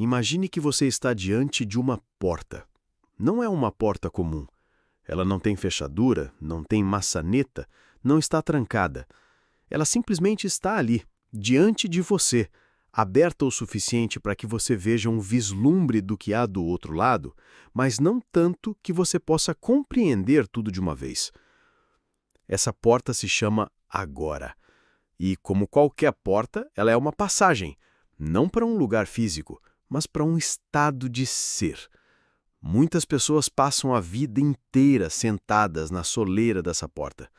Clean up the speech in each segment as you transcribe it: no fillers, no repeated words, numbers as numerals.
Imagine que você está diante de uma porta. Não é uma porta comum. Ela não tem fechadura, não tem maçaneta, não está trancada. Ela simplesmente está ali, diante de você, aberta o suficiente para que você veja um vislumbre do que há do outro lado, mas não tanto que você possa compreender tudo de uma vez. Essa porta se chama agora. E, como qualquer porta, ela é uma passagem, não para um lugar físico, mas para um estado de ser. Muitas pessoas passam a vida inteira sentadas na soleira dessa porta.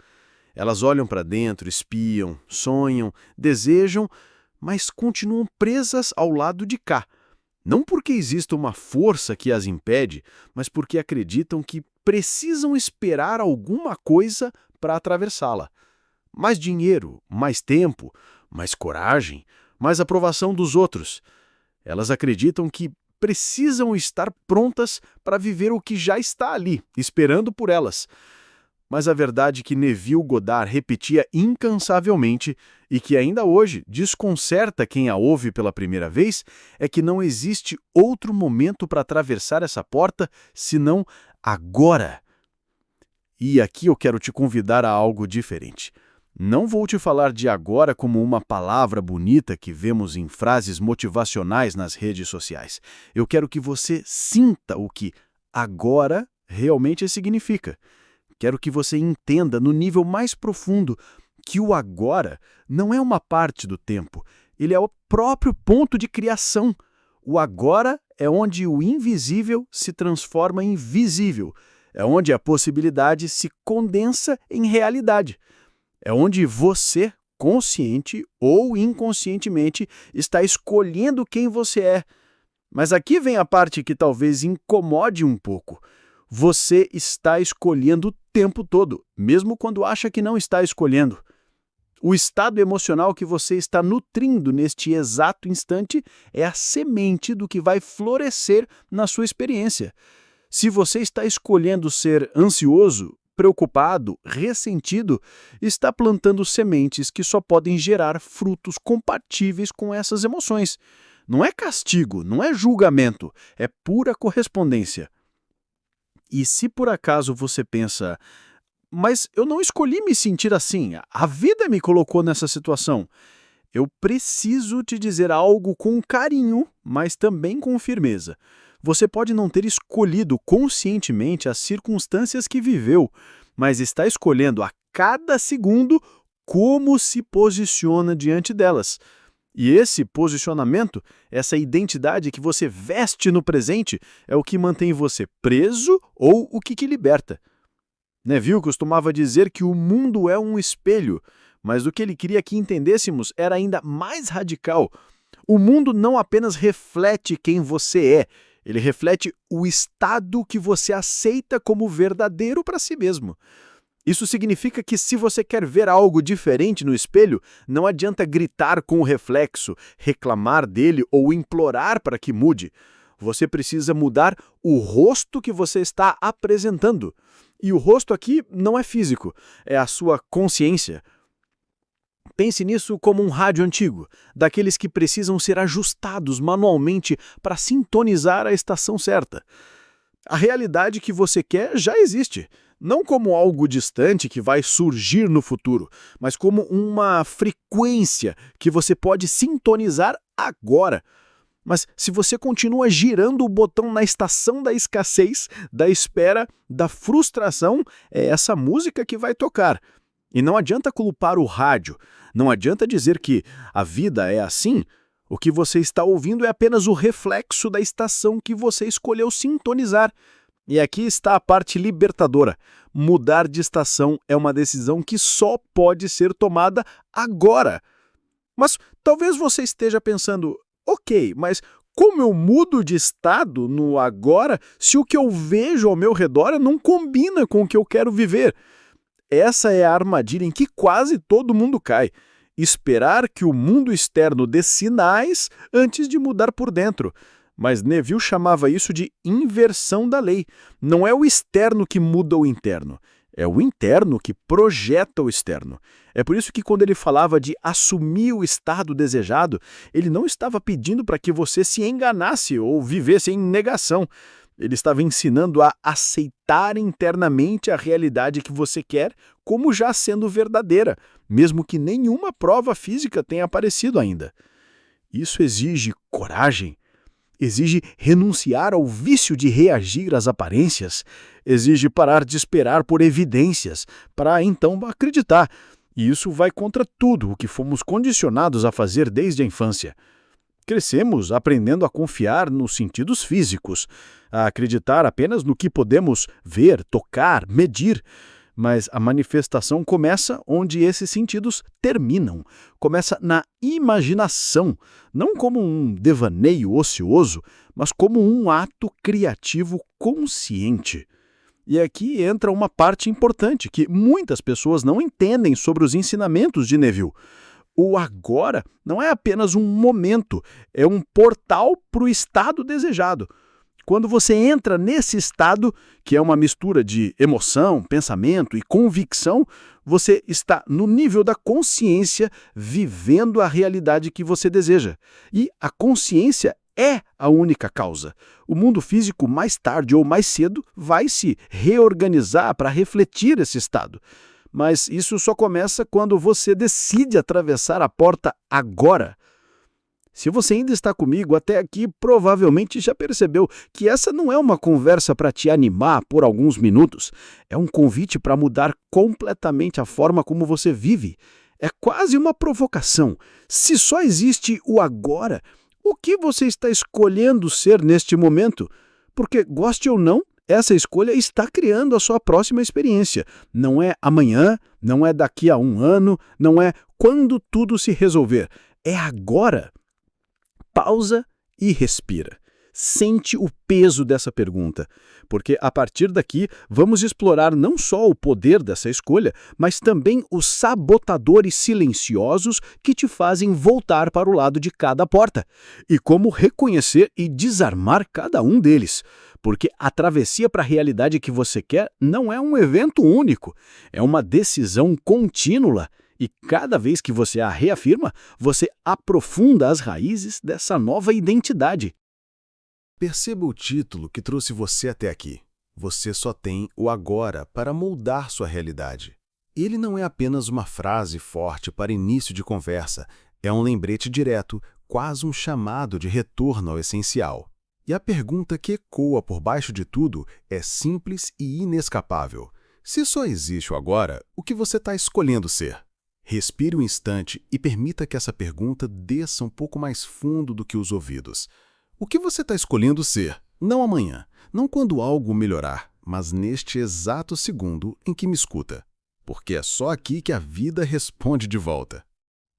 Elas olham para dentro, espiam, sonham, desejam, mas continuam presas ao lado de cá. Não porque exista uma força que as impede, mas porque acreditam que precisam esperar alguma coisa para atravessá-la. Mais dinheiro, mais tempo, mais coragem, mais aprovação dos outros. Elas acreditam que precisam estar prontas para viver o que já está ali, esperando por elas. Mas a verdade que Neville Goddard repetia incansavelmente e que ainda hoje desconcerta quem a ouve pela primeira vez é que não existe outro momento para atravessar essa porta senão agora. E aqui eu quero te convidar a algo diferente. Não vou te falar de agora como uma palavra bonita que vemos em frases motivacionais nas redes sociais. Eu quero que você sinta o que agora realmente significa. Quero que você entenda no nível mais profundo que o agora não é uma parte do tempo, ele é o próprio ponto de criação. O agora é onde o invisível se transforma em visível, é onde a possibilidade se condensa em realidade. É onde você, consciente ou inconscientemente, está escolhendo quem você é. Mas aqui vem a parte que talvez incomode um pouco. Você está escolhendo o tempo todo, mesmo quando acha que não está escolhendo. O estado emocional que você está nutrindo neste exato instante é a semente do que vai florescer na sua experiência. Se você está escolhendo ser ansioso, preocupado, ressentido, está plantando sementes que só podem gerar frutos compatíveis com essas emoções. Não é castigo, não é julgamento, é pura correspondência. E se por acaso você pensa, mas eu não escolhi me sentir assim, a vida me colocou nessa situação, eu preciso te dizer algo com carinho, mas também com firmeza. Você pode não ter escolhido conscientemente as circunstâncias que viveu, mas está escolhendo a cada segundo como se posiciona diante delas. E esse posicionamento, essa identidade que você veste no presente, é o que mantém você preso ou o que liberta. Neville costumava dizer que o mundo é um espelho, mas o que ele queria que entendêssemos era ainda mais radical. O mundo não apenas reflete quem você é, ele reflete o estado que você aceita como verdadeiro para si mesmo. Isso significa que se você quer ver algo diferente no espelho, não adianta gritar com o reflexo, reclamar dele ou implorar para que mude. Você precisa mudar o rosto que você está apresentando. E o rosto aqui não é físico, é a sua consciência. Pense nisso como um rádio antigo, daqueles que precisam ser ajustados manualmente para sintonizar a estação certa. A realidade que você quer já existe, não como algo distante que vai surgir no futuro, mas como uma frequência que você pode sintonizar agora. Mas se você continua girando o botão na estação da escassez, da espera, da frustração, é essa música que vai tocar. E não adianta culpar o rádio, não adianta dizer que a vida é assim. O que você está ouvindo é apenas o reflexo da estação que você escolheu sintonizar. E aqui está a parte libertadora. Mudar de estação é uma decisão que só pode ser tomada agora. Mas talvez você esteja pensando, ok, mas como eu mudo de estado no agora se o que eu vejo ao meu redor não combina com o que eu quero viver? Essa é a armadilha em que quase todo mundo cai. Esperar que o mundo externo dê sinais antes de mudar por dentro. Mas Neville chamava isso de inversão da lei. Não é o externo que muda o interno. É o interno que projeta o externo. É por isso que quando ele falava de assumir o estado desejado, ele não estava pedindo para que você se enganasse ou vivesse em negação. Ele estava ensinando a aceitar internamente a realidade que você quer como já sendo verdadeira, mesmo que nenhuma prova física tenha aparecido ainda. Isso exige coragem, exige renunciar ao vício de reagir às aparências, exige parar de esperar por evidências para então acreditar. E isso vai contra tudo o que fomos condicionados a fazer desde a infância. Crescemos aprendendo a confiar nos sentidos físicos, a acreditar apenas no que podemos ver, tocar, medir. Mas a manifestação começa onde esses sentidos terminam. Começa na imaginação, não como um devaneio ocioso, mas como um ato criativo consciente. E aqui entra uma parte importante que muitas pessoas não entendem sobre os ensinamentos de Neville. O agora não é apenas um momento, é um portal para o estado desejado. Quando você entra nesse estado, que é uma mistura de emoção, pensamento e convicção, você está no nível da consciência vivendo a realidade que você deseja. E a consciência é a única causa. O mundo físico, mais tarde ou mais cedo, vai se reorganizar para refletir esse estado. Mas isso só começa quando você decide atravessar a porta agora. Se você ainda está comigo até aqui, provavelmente já percebeu que essa não é uma conversa para te animar por alguns minutos. É um convite para mudar completamente a forma como você vive. É quase uma provocação. Se só existe o agora, o que você está escolhendo ser neste momento? Porque, goste ou não, essa escolha está criando a sua próxima experiência. Não é amanhã, não é daqui a um ano, não é quando tudo se resolver. É agora. Pausa e respira. Sente o peso dessa pergunta, porque a partir daqui vamos explorar não só o poder dessa escolha, mas também os sabotadores silenciosos que te fazem voltar para o lado de cada porta, e como reconhecer e desarmar cada um deles, porque a travessia para a realidade que você quer não é um evento único, é uma decisão contínua. E cada vez que você a reafirma, você aprofunda as raízes dessa nova identidade. Perceba o título que trouxe você até aqui. Você só tem o agora para moldar sua realidade. Ele não é apenas uma frase forte para início de conversa, é um lembrete direto, quase um chamado de retorno ao essencial. E a pergunta que ecoa por baixo de tudo é simples e inescapável. Se só existe o agora, o que você está escolhendo ser? Respire um instante e permita que essa pergunta desça um pouco mais fundo do que os ouvidos. O que você está escolhendo ser? Não amanhã, não quando algo melhorar, mas neste exato segundo em que me escuta. Porque é só aqui que a vida responde de volta.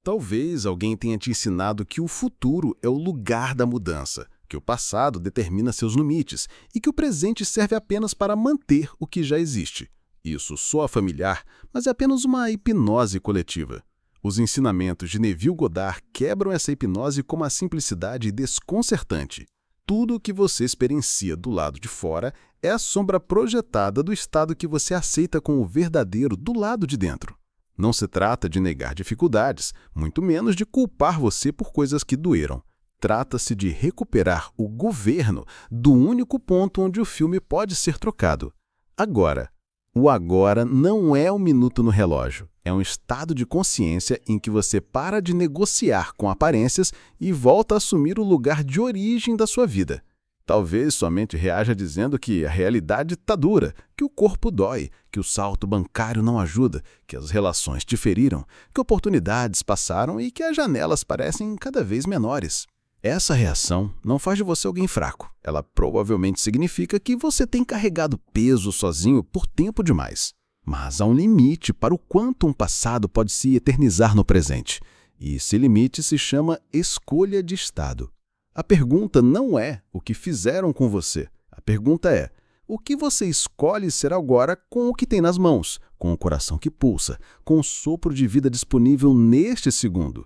Talvez alguém tenha te ensinado que o futuro é o lugar da mudança, que o passado determina seus limites e que o presente serve apenas para manter o que já existe. Isso soa familiar, mas é apenas uma hipnose coletiva. Os ensinamentos de Neville Goddard quebram essa hipnose com uma simplicidade desconcertante. Tudo o que você experiencia do lado de fora é a sombra projetada do estado que você aceita como verdadeiro do lado de dentro. Não se trata de negar dificuldades, muito menos de culpar você por coisas que doeram. Trata-se de recuperar o governo do único ponto onde o filme pode ser trocado. Agora. O agora não é um minuto no relógio, é um estado de consciência em que você para de negociar com aparências e volta a assumir o lugar de origem da sua vida. Talvez sua mente reaja dizendo que a realidade está dura, que o corpo dói, que o salto bancário não ajuda, que as relações te feriram, que oportunidades passaram e que as janelas parecem cada vez menores. Essa reação não faz de você alguém fraco. Ela provavelmente significa que você tem carregado peso sozinho por tempo demais. Mas há um limite para o quanto um passado pode se eternizar no presente. E esse limite se chama escolha de estado. A pergunta não é o que fizeram com você. A pergunta é o que você escolhe ser agora com o que tem nas mãos, com o coração que pulsa, com o sopro de vida disponível neste segundo.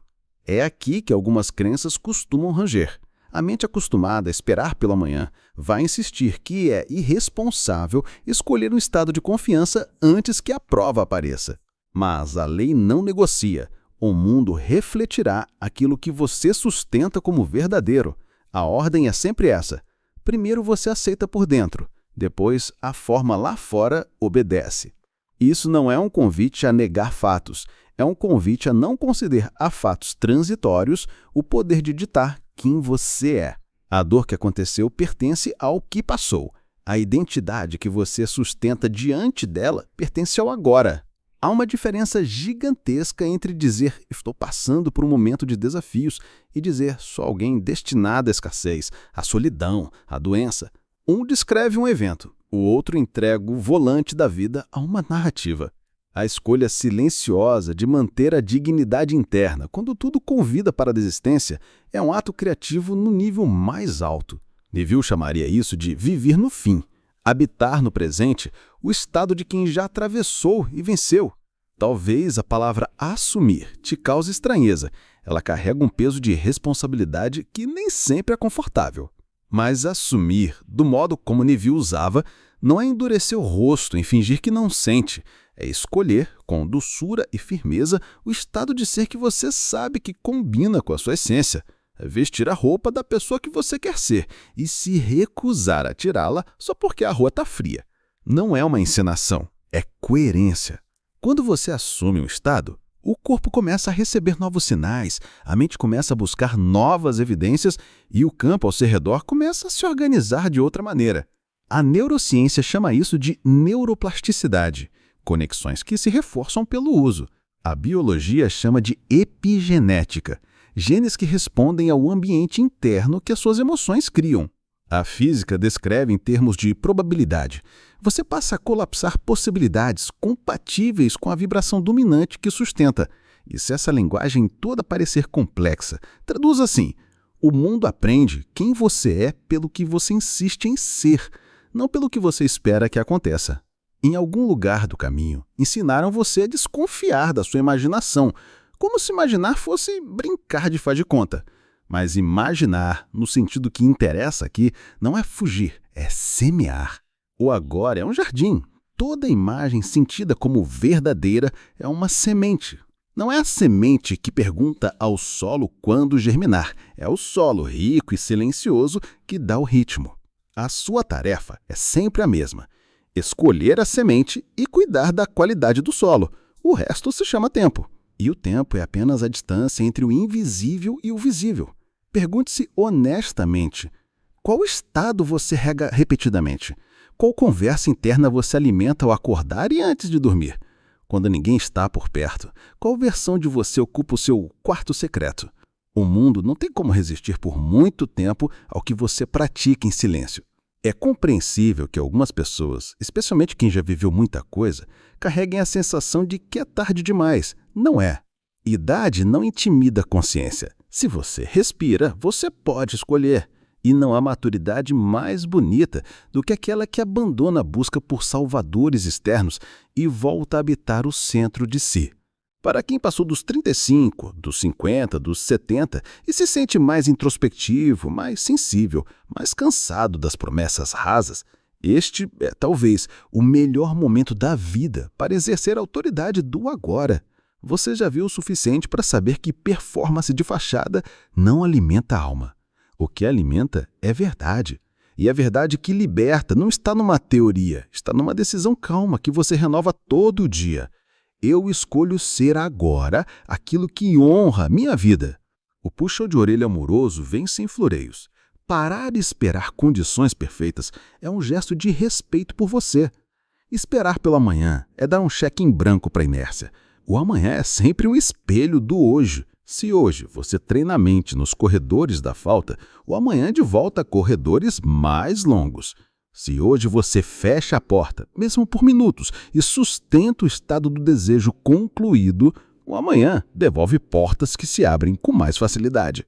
É aqui que algumas crenças costumam ranger. A mente acostumada a esperar pela manhã vai insistir que é irresponsável escolher um estado de confiança antes que a prova apareça. Mas a lei não negocia. O mundo refletirá aquilo que você sustenta como verdadeiro. A ordem é sempre essa. Primeiro você aceita por dentro, depois a forma lá fora obedece. Isso não é um convite a negar fatos, é um convite a não conceder a fatos transitórios o poder de ditar quem você é. A dor que aconteceu pertence ao que passou. A identidade que você sustenta diante dela pertence ao agora. Há uma diferença gigantesca entre dizer estou passando por um momento de desafios e dizer sou alguém destinado à escassez, à solidão, à doença. Um descreve um evento, o outro entrega o volante da vida a uma narrativa. A escolha silenciosa de manter a dignidade interna, quando tudo convida para a desistência, é um ato criativo no nível mais alto. Neville chamaria isso de viver no fim, habitar no presente, o estado de quem já atravessou e venceu. Talvez a palavra assumir te cause estranheza. Ela carrega um peso de responsabilidade que nem sempre é confortável. Mas assumir, do modo como Neville usava, não é endurecer o rosto em fingir que não sente. É escolher, com doçura e firmeza, o estado de ser que você sabe que combina com a sua essência. É vestir a roupa da pessoa que você quer ser e se recusar a tirá-la só porque a rua está fria. Não é uma encenação, é coerência. Quando você assume um estado, o corpo começa a receber novos sinais, a mente começa a buscar novas evidências e o campo ao seu redor começa a se organizar de outra maneira. A neurociência chama isso de neuroplasticidade, conexões que se reforçam pelo uso. A biologia chama de epigenética, genes que respondem ao ambiente interno que as suas emoções criam. A física descreve em termos de probabilidade. Você passa a colapsar possibilidades compatíveis com a vibração dominante que sustenta. E se essa linguagem toda parecer complexa, traduz assim: o mundo aprende quem você é pelo que você insiste em ser, não pelo que você espera que aconteça. Em algum lugar do caminho, ensinaram você a desconfiar da sua imaginação, como se imaginar fosse brincar de faz de conta. Mas imaginar, no sentido que interessa aqui, não é fugir, é semear. O agora é um jardim. Toda imagem sentida como verdadeira é uma semente. Não é a semente que pergunta ao solo quando germinar, é o solo rico e silencioso que dá o ritmo. A sua tarefa é sempre a mesma: escolher a semente e cuidar da qualidade do solo. O resto se chama tempo. E o tempo é apenas a distância entre o invisível e o visível. Pergunte-se honestamente: qual estado você rega repetidamente? Qual conversa interna você alimenta ao acordar e antes de dormir? Quando ninguém está por perto, qual versão de você ocupa o seu quarto secreto? O mundo não tem como resistir por muito tempo ao que você pratica em silêncio. É compreensível que algumas pessoas, especialmente quem já viveu muita coisa, carreguem a sensação de que é tarde demais. Não é. Idade não intimida a consciência. Se você respira, você pode escolher. E não há maturidade mais bonita do que aquela que abandona a busca por salvadores externos e volta a habitar o centro de si. Para quem passou dos 35, dos 50, dos 70 e se sente mais introspectivo, mais sensível, mais cansado das promessas rasas, este é talvez o melhor momento da vida para exercer a autoridade do agora. Você já viu o suficiente para saber que performance de fachada não alimenta a alma. O que alimenta é verdade. E a verdade que liberta não está numa teoria, está numa decisão calma que você renova todo dia. Eu escolho ser agora aquilo que honra minha vida. O puxão de orelha amoroso vem sem floreios. Parar de esperar condições perfeitas é um gesto de respeito por você. Esperar pelo amanhã é dar um cheque em branco para a inércia. O amanhã é sempre um espelho do hoje. Se hoje você treina a mente nos corredores da falta, o amanhã é de volta a corredores mais longos. Se hoje você fecha a porta, mesmo por minutos, e sustenta o estado do desejo concluído, o amanhã devolve portas que se abrem com mais facilidade.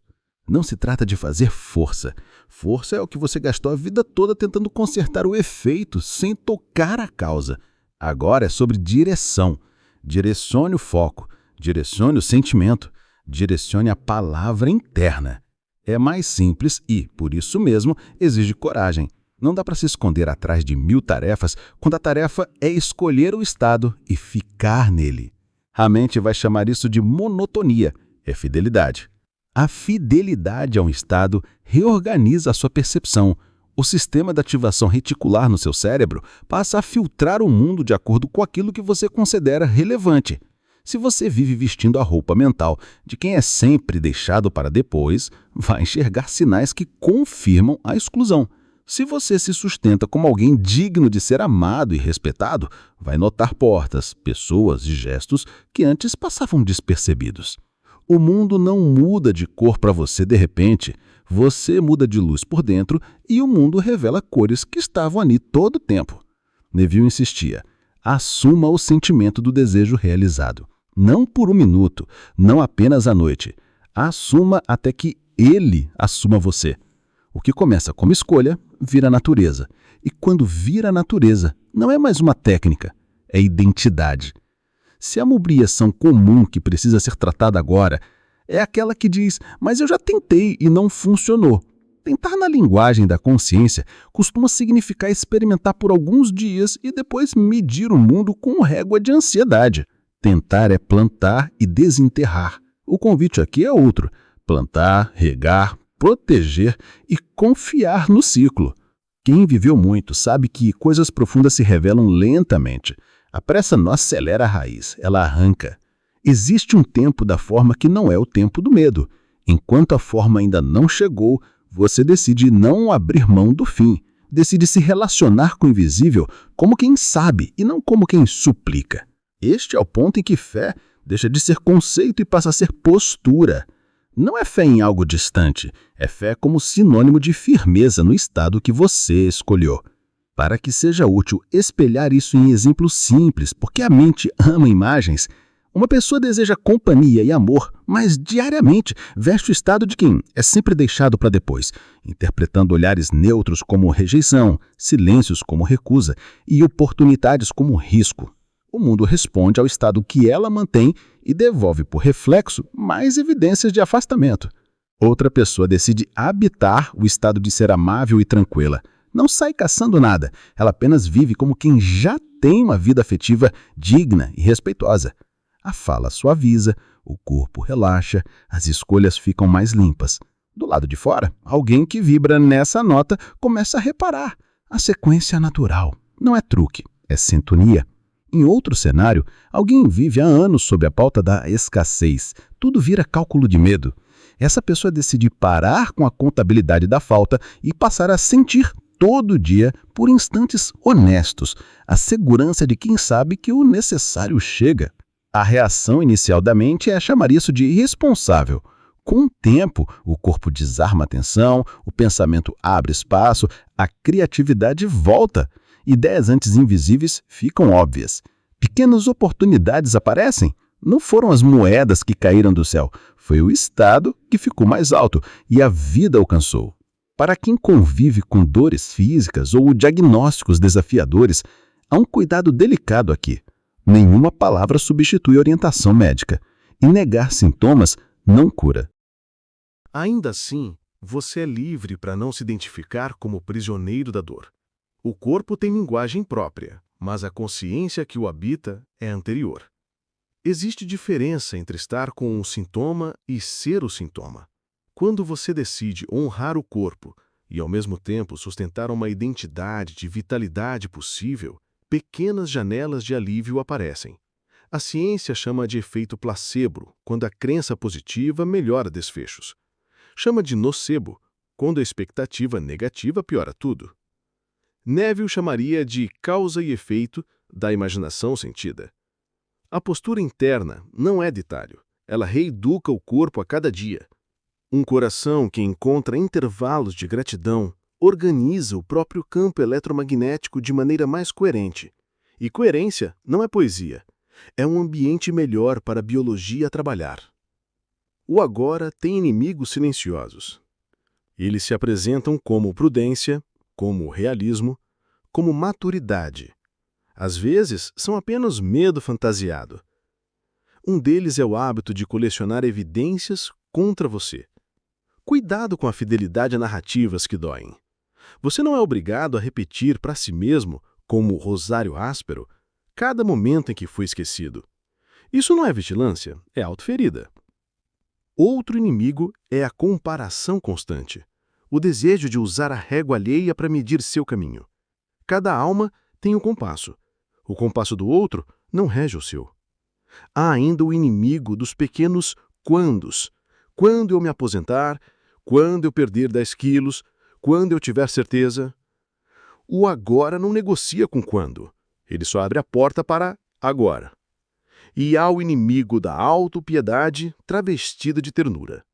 Não se trata de fazer força. Força é o que você gastou a vida toda tentando consertar o efeito sem tocar a causa. Agora é sobre direção. Direcione o foco, direcione o sentimento, direcione a palavra interna. É mais simples e, por isso mesmo, exige coragem. Não dá para se esconder atrás de 1000 tarefas quando a tarefa é escolher o estado e ficar nele. A mente vai chamar isso de monotonia, é fidelidade. A fidelidade a um estado reorganiza a sua percepção. O sistema de ativação reticular no seu cérebro passa a filtrar o mundo de acordo com aquilo que você considera relevante. Se você vive vestindo a roupa mental de quem é sempre deixado para depois, vai enxergar sinais que confirmam a exclusão. Se você se sustenta como alguém digno de ser amado e respeitado, vai notar portas, pessoas e gestos que antes passavam despercebidos. O mundo não muda de cor para você de repente. Você muda de luz por dentro e o mundo revela cores que estavam ali todo o tempo. Neville insistia: assuma o sentimento do desejo realizado. Não por um minuto, não apenas à noite. Assuma até que ele assuma você. O que começa como escolha, vira natureza. E quando vira natureza, não é mais uma técnica, é identidade. Se a mobriação comum que precisa ser tratada agora é aquela que diz, mas eu já tentei e não funcionou. Tentar na linguagem da consciência costuma significar experimentar por alguns dias e depois medir o mundo com régua de ansiedade. Tentar é plantar e desenterrar. O convite aqui é outro: plantar, regar, proteger e confiar no ciclo. Quem viveu muito sabe que coisas profundas se revelam lentamente. A pressa não acelera a raiz, ela arranca. Existe um tempo da forma que não é o tempo do medo. Enquanto a forma ainda não chegou, você decide não abrir mão do fim. Decide se relacionar com o invisível como quem sabe e não como quem suplica. Este é o ponto em que fé deixa de ser conceito e passa a ser postura. Não é fé em algo distante, é fé como sinônimo de firmeza no estado que você escolheu. Para que seja útil espelhar isso em exemplos simples, porque a mente ama imagens. Uma pessoa deseja companhia e amor, mas diariamente veste o estado de quem é sempre deixado para depois, interpretando olhares neutros como rejeição, silêncios como recusa e oportunidades como risco. O mundo responde ao estado que ela mantém e devolve por reflexo mais evidências de afastamento. Outra pessoa decide habitar o estado de ser amável e tranquila. Não sai caçando nada, ela apenas vive como quem já tem uma vida afetiva digna e respeitosa. A fala suaviza, o corpo relaxa, as escolhas ficam mais limpas. Do lado de fora, alguém que vibra nessa nota começa a reparar. A sequência é natural, não é truque, é sintonia. Em outro cenário, alguém vive há anos sob a pauta da escassez. Tudo vira cálculo de medo. Essa pessoa decide parar com a contabilidade da falta e passar a sentir todo dia, por instantes honestos, a segurança de quem sabe que o necessário chega. A reação inicial da mente é chamar isso de irresponsável. Com o tempo, o corpo desarma a atenção, o pensamento abre espaço, a criatividade volta. Ideias antes invisíveis ficam óbvias. Pequenas oportunidades aparecem. Não foram as moedas que caíram do céu, foi o estado que ficou mais alto e a vida alcançou. Para quem convive com dores físicas ou diagnósticos desafiadores, há um cuidado delicado aqui. Nenhuma palavra substitui orientação médica, e negar sintomas não cura. Ainda assim, você é livre para não se identificar como prisioneiro da dor. O corpo tem linguagem própria, mas a consciência que o habita é anterior. Existe diferença entre estar com um sintoma e ser o sintoma. Quando você decide honrar o corpo e, ao mesmo tempo, sustentar uma identidade de vitalidade possível, pequenas janelas de alívio aparecem. A ciência chama de efeito placebo, quando a crença positiva melhora desfechos. Chama de nocebo, quando a expectativa negativa piora tudo. Neville chamaria de causa e efeito da imaginação sentida. A postura interna não é detalhe, ela reeduca o corpo a cada dia. Um coração que encontra intervalos de gratidão organiza o próprio campo eletromagnético de maneira mais coerente. E coerência não é poesia, é um ambiente melhor para a biologia trabalhar. O agora tem inimigos silenciosos. Eles se apresentam como prudência, como realismo, como maturidade. Às vezes, são apenas medo fantasiado. Um deles é o hábito de colecionar evidências contra você. Cuidado com a fidelidade a narrativas que doem. Você não é obrigado a repetir para si mesmo, como rosário áspero, cada momento em que foi esquecido. Isso não é vigilância, é autoferida. Outro inimigo é a comparação constante, o desejo de usar a régua alheia para medir seu caminho. Cada alma tem um compasso. O compasso do outro não rege o seu. Há ainda o inimigo dos pequenos quandos. Quando eu me aposentar, quando eu perder 10 quilos, quando eu tiver certeza. O agora não negocia com quando. Ele só abre a porta para agora. E há o inimigo da autopiedade travestida de ternura.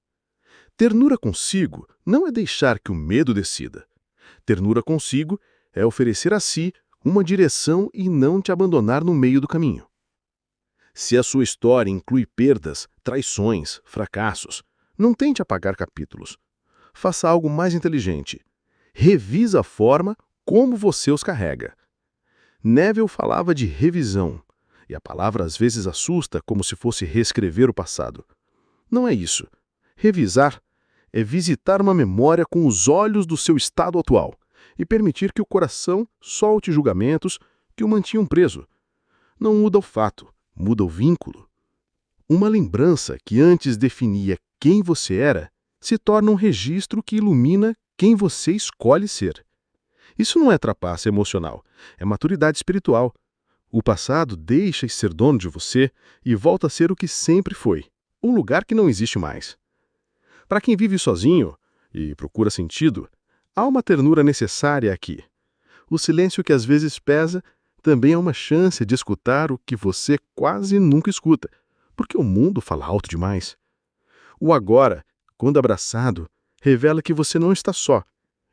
Ternura consigo não é deixar que o medo decida. Ternura consigo é oferecer a si uma direção e não te abandonar no meio do caminho. Se a sua história inclui perdas, traições, fracassos, não tente apagar capítulos. Faça algo mais inteligente. Revisa a forma como você os carrega. Neville falava de revisão, e a palavra às vezes assusta como se fosse reescrever o passado. Não é isso. Revisar é visitar uma memória com os olhos do seu estado atual e permitir que o coração solte julgamentos que o mantinham preso. Não muda o fato, muda o vínculo. Uma lembrança que antes definia quem você era se torna um registro que ilumina quem você escolhe ser. Isso não é trapaça emocional, é maturidade espiritual. O passado deixa de ser dono de você e volta a ser o que sempre foi, um lugar que não existe mais. Para quem vive sozinho e procura sentido, há uma ternura necessária aqui. O silêncio que às vezes pesa também é uma chance de escutar o que você quase nunca escuta, porque o mundo fala alto demais. O agora, quando abraçado, revela que você não está só.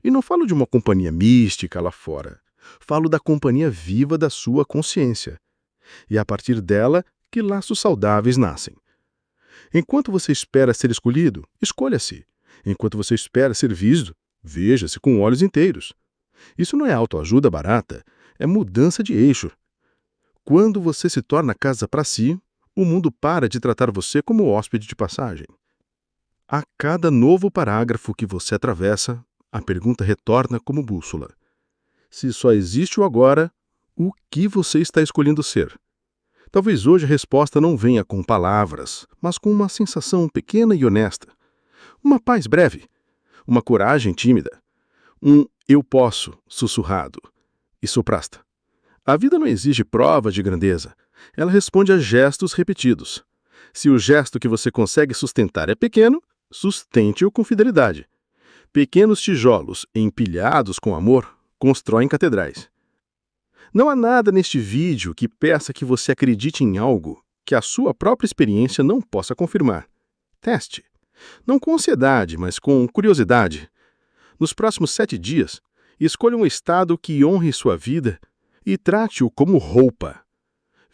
E não falo de uma companhia mística lá fora. Falo da companhia viva da sua consciência. E é a partir dela que laços saudáveis nascem. Enquanto você espera ser escolhido, escolha-se. Enquanto você espera ser visto, veja-se com olhos inteiros. Isso não é autoajuda barata, é mudança de eixo. Quando você se torna casa para si, o mundo para de tratar você como hóspede de passagem. A cada novo parágrafo que você atravessa, a pergunta retorna como bússola. Se só existe o agora, o que você está escolhendo ser? Talvez hoje a resposta não venha com palavras, mas com uma sensação pequena e honesta. Uma paz breve, uma coragem tímida, um eu posso sussurrado e soprasta. A vida não exige provas de grandeza, ela responde a gestos repetidos. Se o gesto que você consegue sustentar é pequeno, sustente-o com fidelidade. Pequenos tijolos, empilhados com amor, constroem catedrais. Não há nada neste vídeo que peça que você acredite em algo que a sua própria experiência não possa confirmar. Teste. Não com ansiedade, mas com curiosidade. Nos próximos 7 dias, escolha um estado que honre sua vida e trate-o como roupa.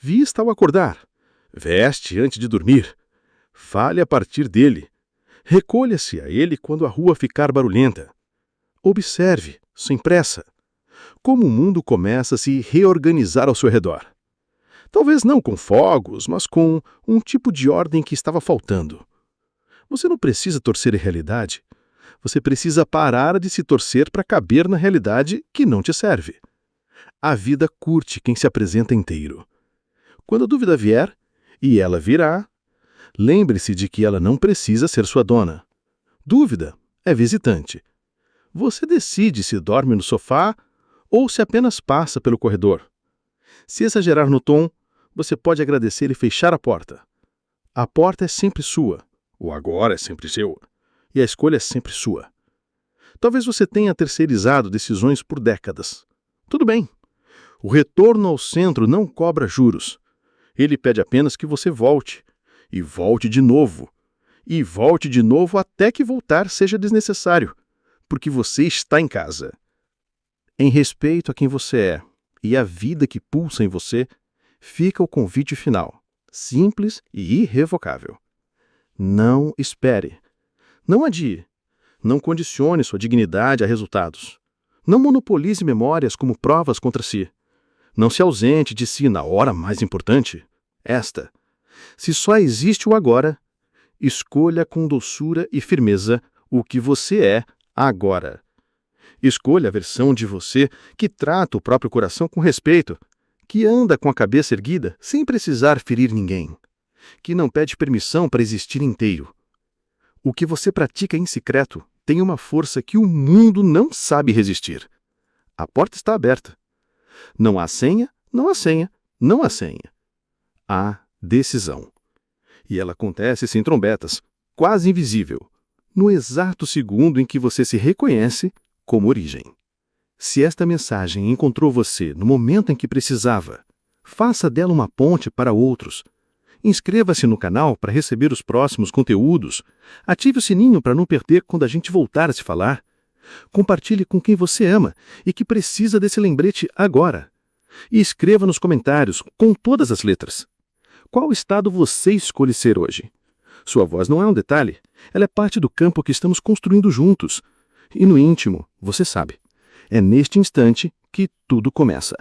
Vista ao acordar. Veste antes de dormir. Fale a partir dele. Recolha-se a ele quando a rua ficar barulhenta. Observe, sem pressa, como o mundo começa a se reorganizar ao seu redor. Talvez não com fogos, mas com um tipo de ordem que estava faltando. Você não precisa torcer a realidade. Você precisa parar de se torcer para caber na realidade que não te serve. A vida curte quem se apresenta inteiro. Quando a dúvida vier, e ela virá, lembre-se de que ela não precisa ser sua dona. Dúvida é visitante. Você decide se dorme no sofá ou se apenas passa pelo corredor. Se exagerar no tom, você pode agradecer e fechar a porta. A porta é sempre sua, o agora é sempre seu, e a escolha é sempre sua. Talvez você tenha terceirizado decisões por décadas. Tudo bem. O retorno ao centro não cobra juros. Ele pede apenas que você volte. E volte de novo. E volte de novo até que voltar seja desnecessário. Porque você está em casa. Em respeito a quem você é e a vida que pulsa em você, fica o convite final, simples e irrevogável. Não espere. Não adie. Não condicione sua dignidade a resultados. Não monopolize memórias como provas contra si. Não se ausente de si na hora mais importante. Esta. Se só existe o agora, escolha com doçura e firmeza o que você é agora. Escolha a versão de você que trata o próprio coração com respeito, que anda com a cabeça erguida sem precisar ferir ninguém, que não pede permissão para existir inteiro. O que você pratica em secreto tem uma força que o mundo não sabe resistir. A porta está aberta. Não há senha, não há senha, não há senha. Há decisão. E ela acontece sem trombetas, quase invisível, no exato segundo em que você se reconhece como origem. Se esta mensagem encontrou você no momento em que precisava, faça dela uma ponte para outros. Inscreva-se no canal para receber os próximos conteúdos. Ative o sininho para não perder quando a gente voltar a se falar. Compartilhe com quem você ama e que precisa desse lembrete agora. E escreva nos comentários, com todas as letras. Qual estado você escolhe ser hoje? Sua voz não é um detalhe, ela é parte do campo que estamos construindo juntos. E no íntimo, você sabe, é neste instante que tudo começa.